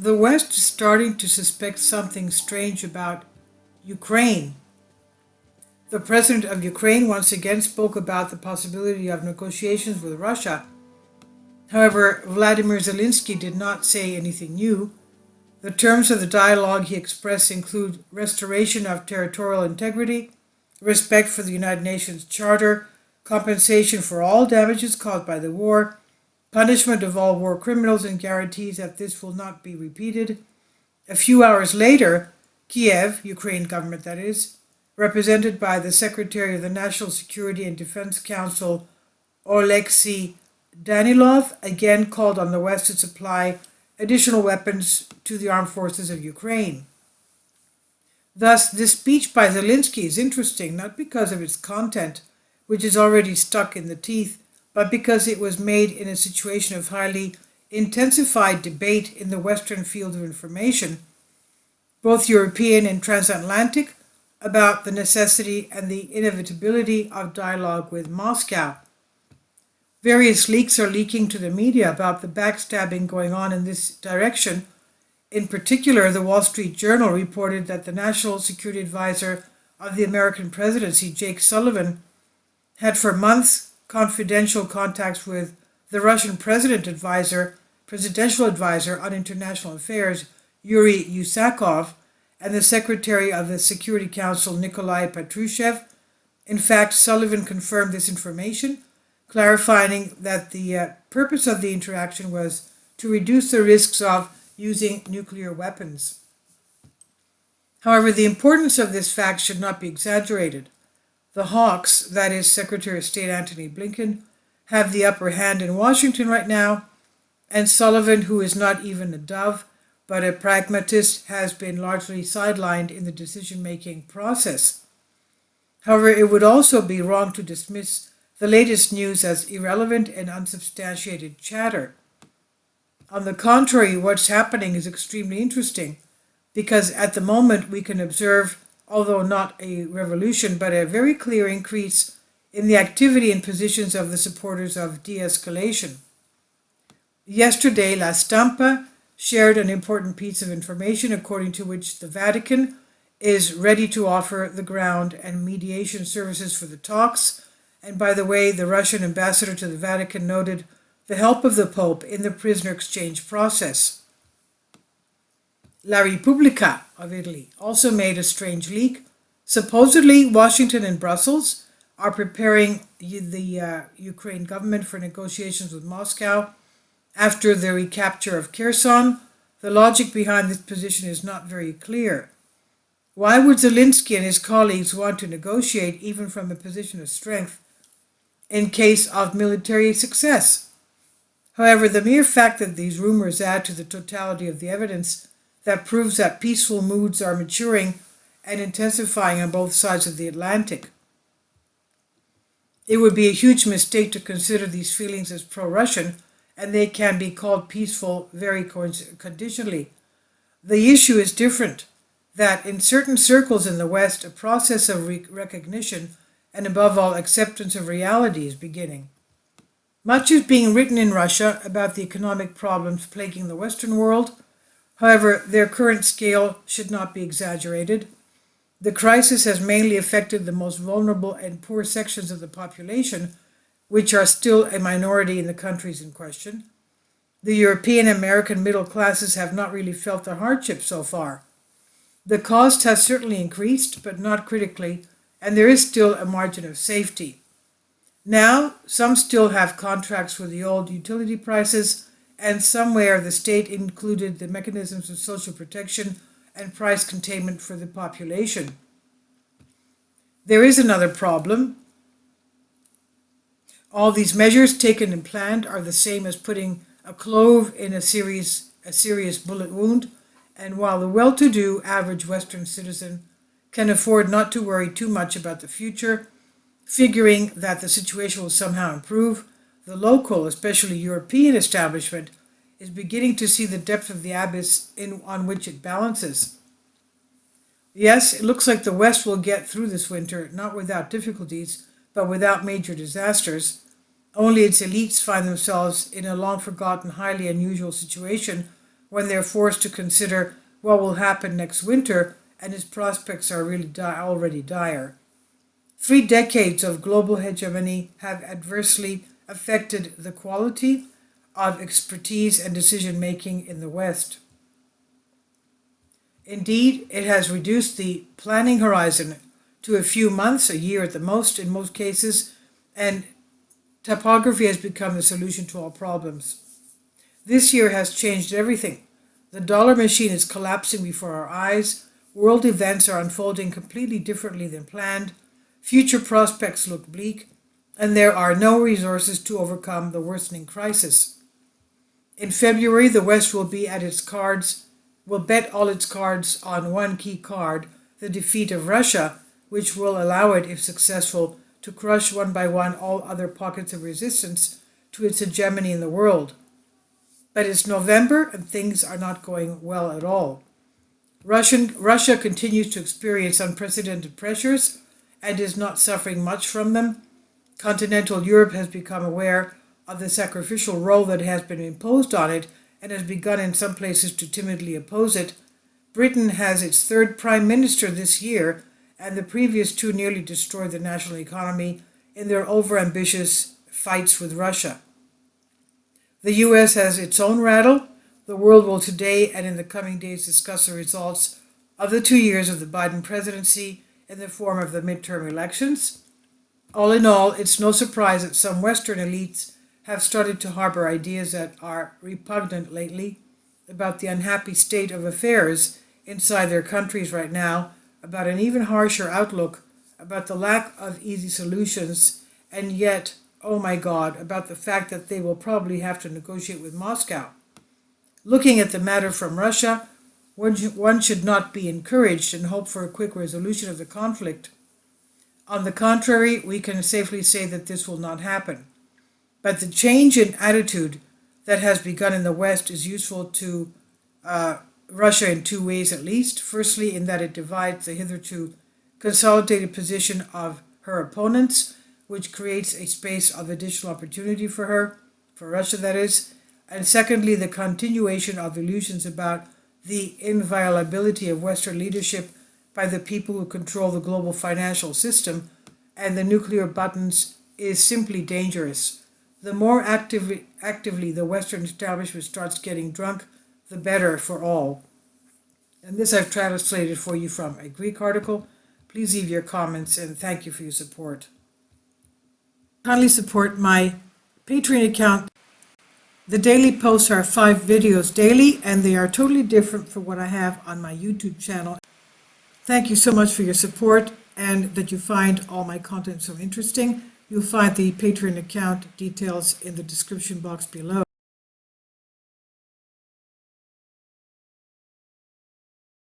The West is starting to suspect something strange about Ukraine. The president of Ukraine once again spoke about the possibility of negotiations with Russia. However, Vladimir Zelensky did not say anything new. The terms of the dialogue he expressed include restoration of territorial integrity, respect for the United Nations Charter, compensation for all damages caused by the war, punishment of all war criminals, and guarantees that this will not be repeated. A few hours later, Kiev, Ukraine government that is, represented by the Secretary of the National Security and Defense Council, Oleksiy Danilov, again called on the West to supply additional weapons to the armed forces of Ukraine. Thus, this speech by Zelensky is interesting not because of its content, which is already stuck in the teeth, but because it was made in a situation of highly intensified debate in the Western field of information, both European and transatlantic, about the necessity and the inevitability of dialogue with Moscow. Various leaks are leaking to the media about the backstabbing going on in this direction. In particular, the Wall Street Journal reported that the National Security Advisor of the American presidency, Jake Sullivan, had for months confidential contacts with the Russian presidential advisor on international affairs, Yuri Usakov, and the Secretary of the Security Council, Nikolai Patrushev. In fact, Sullivan confirmed this information, clarifying that the purpose of the interaction was to reduce the risks of using nuclear weapons. However, the importance of this fact should not be exaggerated. The hawks, that is Secretary of State Antony Blinken, have the upper hand in Washington right now, and Sullivan, who is not even a dove, but a pragmatist, has been largely sidelined in the decision-making process. However, it would also be wrong to dismiss the latest news as irrelevant and unsubstantiated chatter. On the contrary, what's happening is extremely interesting, because at the moment we can observe, although not a revolution, but a very clear increase in the activity and positions of the supporters of de-escalation. Yesterday, La Stampa shared an important piece of information according to which the Vatican is ready to offer the ground and mediation services for the talks. And by the way, the Russian ambassador to the Vatican noted the help of the Pope in the prisoner exchange process. La Repubblica of Italy also made a strange leak. Supposedly, Washington and Brussels are preparing the Ukraine government for negotiations with Moscow after the recapture of Kherson. The logic behind this position is not very clear. Why would Zelensky and his colleagues want to negotiate even from a position of strength in case of military success? However, the mere fact that these rumors add to the totality of the evidence that proves that peaceful moods are maturing and intensifying on both sides of the Atlantic. It would be a huge mistake to consider these feelings as pro-Russian, and they can be called peaceful very conditionally. The issue is different, that in certain circles in the West, a process of recognition and above all acceptance of reality is beginning. Much is being written in Russia about the economic problems plaguing the Western world. However, their current scale should not be exaggerated. The crisis has mainly affected the most vulnerable and poor sections of the population, which are still a minority in the countries in question. The European and American middle classes have not really felt the hardship so far. The cost has certainly increased, but not critically, and there is still a margin of safety. Now, some still have contracts with the old utility prices, and somewhere the state included the mechanisms of social protection and price containment for the population. There is another problem. All these measures taken and planned are the same as putting a clove in a serious bullet wound, and while the well-to-do average Western citizen can afford not to worry too much about the future, figuring that the situation will somehow improve, the local, especially European establishment, is beginning to see the depth of the abyss on which it balances. Yes, it looks like the West will get through this winter, not without difficulties, but without major disasters. Only its elites find themselves in a long-forgotten, highly unusual situation when they're forced to consider what will happen next winter and its prospects are really already dire. 3 decades of global hegemony have adversely affected the quality of expertise and decision making in the West. Indeed, it has reduced the planning horizon to a few months, a year at the most in most cases, and topography has become the solution to all problems. This year has changed everything. The dollar machine is collapsing before our eyes, world events are unfolding completely differently than planned, future prospects look bleak, and there are no resources to overcome the worsening crisis. In February, the West will bet all its cards on one key card, the defeat of Russia, which will allow it, if successful, to crush one by one all other pockets of resistance to its hegemony in the world. But it's November and things are not going well at all. Russia continues to experience unprecedented pressures and is not suffering much from them. Continental Europe has become aware of the sacrificial role that has been imposed on it and has begun in some places to timidly oppose it. Britain has its 3rd Prime Minister this year, and the previous 2 nearly destroyed the national economy in their overambitious fights with Russia. The US has its own rattle. The world will today and in the coming days discuss the results of the 2 years of the Biden presidency in the form of the midterm elections. All in all, it's no surprise that some Western elites have started to harbor ideas that are repugnant lately about the unhappy state of affairs inside their countries right now, about an even harsher outlook, about the lack of easy solutions, and yet, oh my God, about the fact that they will probably have to negotiate with Moscow. Looking at the matter from Russia, one should not be encouraged and hope for a quick resolution of the conflict. On the contrary, we can safely say that this will not happen. But the change in attitude that has begun in the West is useful to Russia in 2 ways at least. Firstly, in that it divides the hitherto consolidated position of her opponents, which creates a space of additional opportunity for her, for Russia that is. And secondly, the continuation of illusions about the inviolability of Western leadership by the people who control the global financial system and the nuclear buttons is simply dangerous. The more actively the Western establishment starts getting drunk, the better for all. And this I've translated for you from a Greek article. Please leave your comments and thank you for your support. Kindly support my Patreon account. The daily posts are 5 videos daily and they are totally different from what I have on my YouTube channel. Thank you so much for your support and that you find all my content so interesting. You'll find the Patreon account details in the description box below.